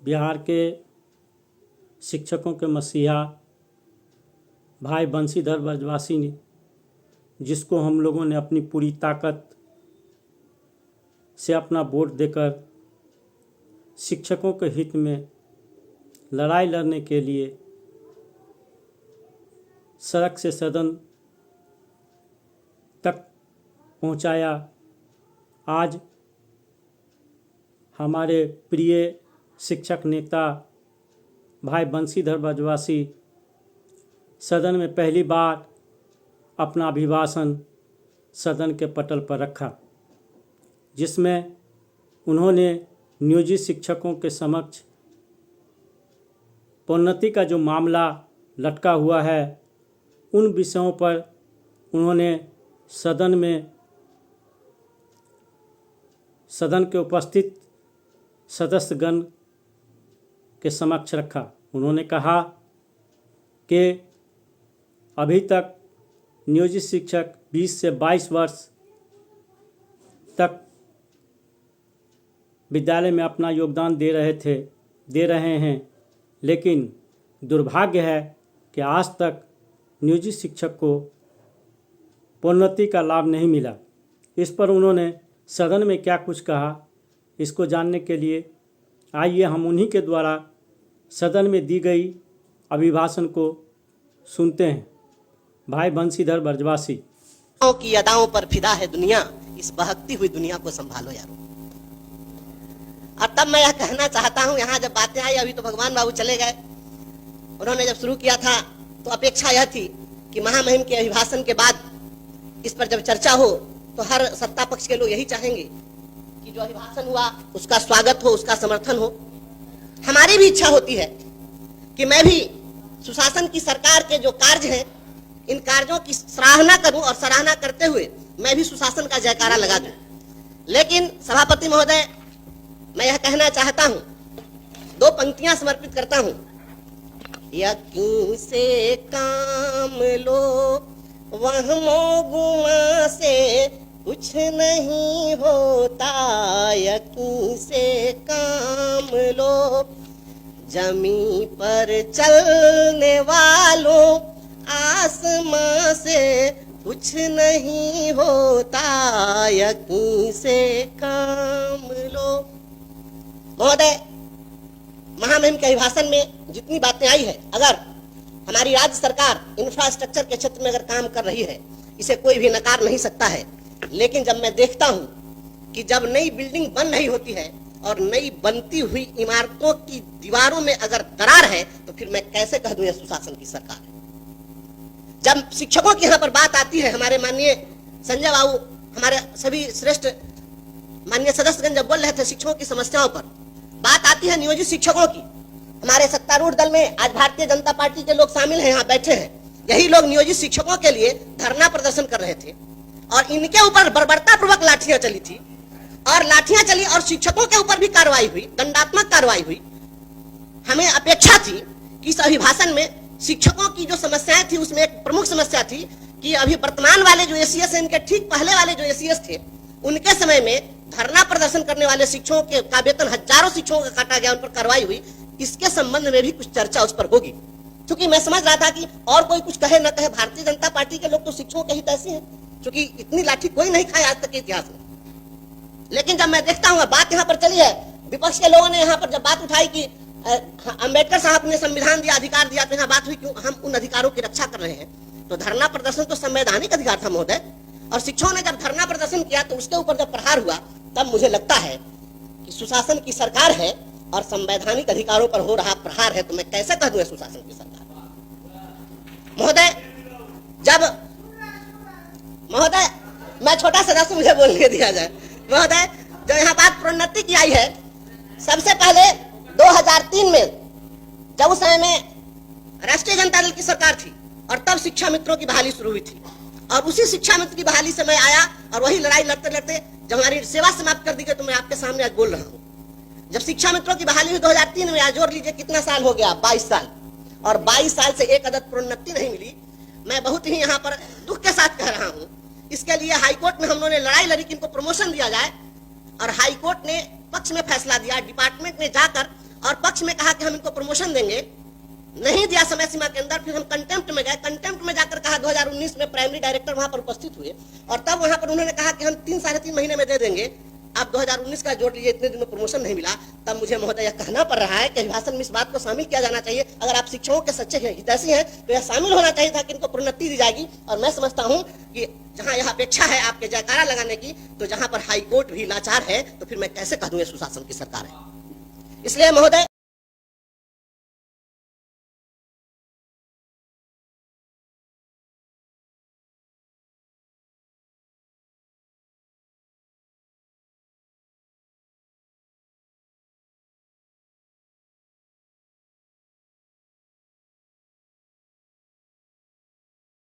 बिहार के शिक्षकों के मसीहा भाई बंशीधर ब्रजवासी ने, जिसको हम लोगों ने अपनी पूरी ताकत से अपना वोट देकर शिक्षकों के हित में लड़ाई लड़ने के लिए सड़क से सदन तक पहुंचाया। आज हमारे प्रिय शिक्षक नेता भाई बंशीधर ब्रजवासी सदन में पहली बार अपना अभिभाषण सदन के पटल पर रखा, जिसमें उन्होंने नियोजित शिक्षकों के समक्ष प्रोन्नति का जो मामला लटका हुआ है उन विषयों पर उन्होंने सदन के उपस्थित सदस्यगण के समक्ष रखा। उन्होंने कहा कि अभी तक नियोजित शिक्षक 20 से 22 वर्ष तक विद्यालय में अपना योगदान दे रहे हैं, लेकिन दुर्भाग्य है कि आज तक नियोजित शिक्षक को प्रोन्नति का लाभ नहीं मिला। इस पर उन्होंने सदन में क्या कुछ कहा, इसको जानने के लिए आइए हम उन्हीं के द्वारा सदन में दी गई अभिभाषण को सुनते हैं। भाई बंशीधर ब्रजवासी। की अदाओं पर फिदा है दुनिया, इस बहकती हुई दुनिया को संभालो यारो। और तब मैं यह कहना चाहता हूं, यहाँ जब बातें आई, अभी तो भगवान बाबू चले गए, उन्होंने जब शुरू किया था तो अपेक्षा यह थी कि महामहिम के अभिभाषण के बाद इस पर जब चर्चा हो तो हर सत्ता पक्ष के लोग यही चाहेंगे कि जो अभिभाषण हुआ उसका स्वागत हो, उसका समर्थन हो। हमारी भी इच्छा होती है कि मैं भी सुशासन की सरकार के जो कार्य हैं, इन कार्यों की सराहना करूं और सराहना करते हुए मैं भी सुशासन का जयकारा लगा दूं। लेकिन सभापति महोदय, मैं यह कहना चाहता हूं, 2 पंक्तियां समर्पित करता हूं। यकीन से काम लो, वहमो गुमा से कुछ नहीं होता। यकीन से काम लो, जमी पर चलने वालों, आसमां से कुछ नहीं होता। यकीन से काम लो। महोदय, महामहिम के अभिभाषण में जितनी बातें आई है, अगर हमारी राज्य सरकार इंफ्रास्ट्रक्चर के क्षेत्र में अगर काम कर रही है, इसे कोई भी नकार नहीं सकता है। लेकिन जब मैं देखता हूं कि जब नई बिल्डिंग बन रही होती है और नई बनती हुई इमारतों की दीवारों में अगर दरार है, तो फिर मैं कैसे कह दूं यह सुशासन की सरकार है। जब शिक्षकों की यहाँ पर बात आती है, हमारे माननीय संजय बाबू, हमारे सभी श्रेष्ठ माननीय सदस्यगण जब बोल रहे थे शिक्षकों की समस्याओं पर, बात आती है नियोजित शिक्षकों की। हमारे सत्तारूढ़ दल में आज भारतीय जनता पार्टी के लोग शामिल हैं, यहाँ बैठे हैं। यही लोग नियोजित शिक्षकों के लिए धरना प्रदर्शन कर रहे थे और इनके ऊपर बर्बरता पूर्वक लाठियां चली थी, और लाठियां चली और शिक्षकों के ऊपर भी कार्रवाई हुई, दंडात्मक कार्रवाई हुई। हमें अपेक्षा थी कि इस अभिभाषण में शिक्षकों की जो समस्याएं थी उसमें एक प्रमुख समस्या थी कि अभी वर्तमान वाले जो एसीएस है, इनके ठीक पहले वाले जो एसीएस थे, उनके समय में धरना प्रदर्शन करने वाले शिक्षकों का वेतन हजारों शिक्षकों का काटा गया, उन पर कार्रवाई हुई। इसके संबंध में भी कुछ चर्चा उस पर होगी, क्योंकि मैं समझ रहा था कि और कोई कुछ कहे न कहे, भारतीय जनता पार्टी के लोग तो शिक्षकों के हित ऐसे हैं, क्योंकि इतनी लाठी कोई नहीं खाया आज तक के इतिहास में। लेकिन जब मैं देखता हूँ बात यहाँ पर चली है, विपक्ष के लोगों ने यहाँ पर जब बात उठाई कि अंबेडकर साहब ने संविधान दिया, अधिकार दिया, तो यहाँ बात हुई क्यों हम उन अधिकारों की रक्षा कर रहे हैं। तो धरना प्रदर्शन तो संवैधानिक अधिकार था महोदय, और शिक्षकों ने जब धरना प्रदर्शन किया तो उसके ऊपर जब प्रहार हुआ, तब मुझे लगता है कि सुशासन की सरकार है और संवैधानिक अधिकारों पर हो रहा प्रहार है। तो मैं कैसे कह दूं सुशासन की सरकार। महोदय मैं छोटा सदस्य, मुझे बोलने दिया जाए। महोदय, जो यहाँ बात प्रोन्नति की आई है, सबसे पहले 2003 में जब उस समय में राष्ट्रीय जनता दल की सरकार थी और तब शिक्षा मित्रों की बहाली शुरू हुई थी, और उसी शिक्षा मित्र की बहाली से मैं आया और वही लड़ाई लड़ते लड़ते जब हमारी सेवा समाप्त कर दी गई, तो मैं आपके सामने आज बोल रहा हूँ। जब शिक्षा मित्रों की बहाली हुई 2003 में, आज जोड़ लीजिए कितना साल हो गया, 22 साल, और 22 साल से एक अदद प्रोन्नति नहीं मिली। मैं बहुत ही यहाँ पर दुख के साथ कह रहा हूँ। इसके लिए हाईकोर्ट में हम लोगों ने लड़ाई लड़ी कि इनको प्रमोशन दिया जाए, और हाईकोर्ट ने पक्ष में फैसला दिया। डिपार्टमेंट ने जाकर और पक्ष में कहा कि हम इनको प्रमोशन देंगे, नहीं दिया समय सीमा के अंदर, फिर हम कंटेम्प्ट में गए, कंटेम्प्ट में जाकर कहा 2019 में प्राइमरी डायरेक्टर वहां पर उपस्थित हुए और तब वहां पर उन्होंने कहा कि हम 3-3.5 महीने में दे देंगे। अब 2019 का जोड़ लीजिए, इतने दिन में प्रमोशन नहीं मिला। तब मुझे महोदय यह कहना पड़ रहा है कि अभिभाषण में इस बात को शामिल किया जाना चाहिए। अगर आप शिक्षकों के सच्चे हितैषी हैं तो यह शामिल होना चाहिए था कि इनको प्रोन्नति दी जाएगी। और मैं समझता हूं कि जहां यह अपेक्षा है आपके जयकारा लगाने की, तो जहां पर हाई कोर्ट भी लाचार है, तो फिर मैं कैसे कह दूं ये सुशासन की सरकार है। इसलिए महोदय